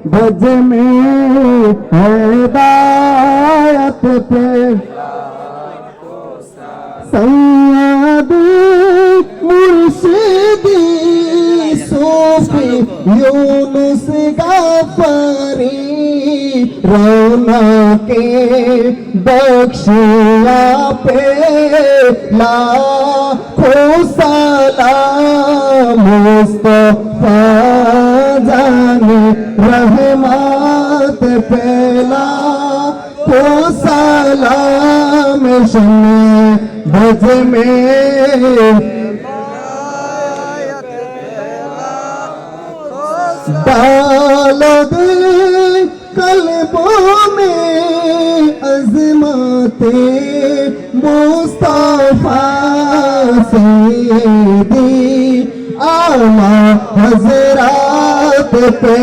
भज में हिदायत पे सैयदी मुर्शिदी सूफी यूनुस गफारी रौनके बख्शिया पे लाखों सलाम मुस्तफा जाने रहमत पे लाखों सलाम शम्मे भज में डालो दिल कल्बों में अज़मते मुस्तफा सैयदी आला हज़रात पे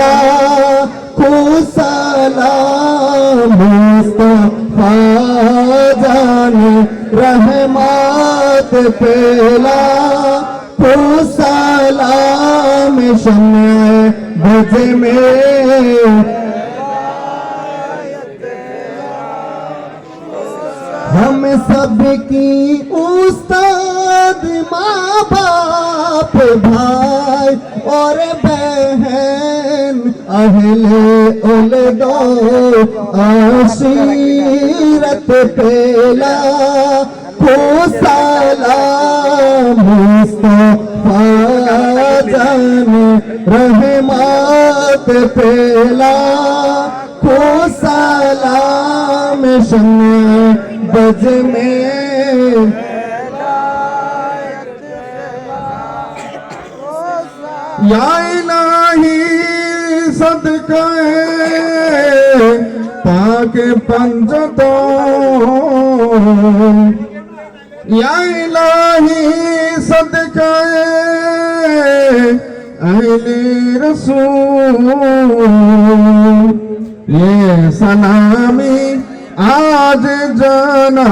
लाखों सलाम मुस्तफा जाने रहमत पे लाखों सलाम शम्मे भज में हम सबकी उस्ताद माँ बाप भाई और बहन अहले उलदो आशीरत पे लाखों सलाम मुस्तफा जाने रहमत पे लाखों सलाम शम्मे भज में या इलाही सदका पाक पंजतों या इलाही सदका अहले रसूल ये सलामी आज जाना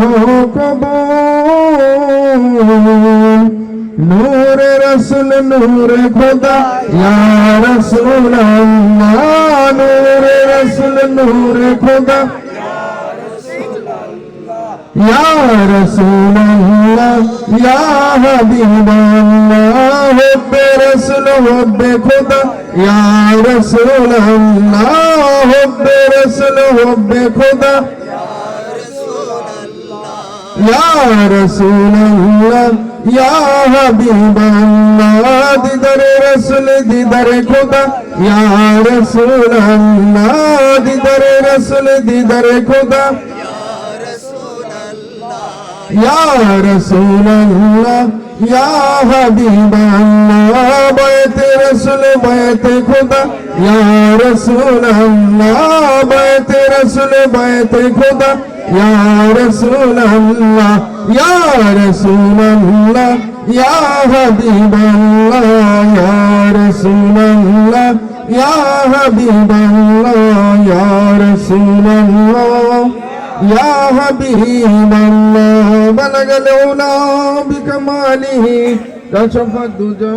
हो कबूल नूर रसूल नूर खुदा या रसूल अल्लाह नूर रसूल नूर खुदा या रसूल अल्लाह या हबीब अल्लाह हुब्बे रसूल हुब्बे खुदा या रसूल अल्लाह हुब्बे रसूल हुब्बे खुदा या रसूल अल्लाह या हबीब अल्लाह दीदार रसूल दीदार खुदा या रसूल अल्लाह दीदार रसूल दीदार खुदा या रसूल अल्लाह या हबीब अल्लाह बैत रसूल बैत खुदा या रसूल अल्लाह बैत रसूल बैत खुदा या रसूल अल्लाह या रसूल अल्लाह या हबीब अल्लाह या रसूल अल्लाह या हबीब अल्लाह या रसूल अल्लाह या हबीब अल्लाह बलगल उला बिकमालिही कशफत दुजा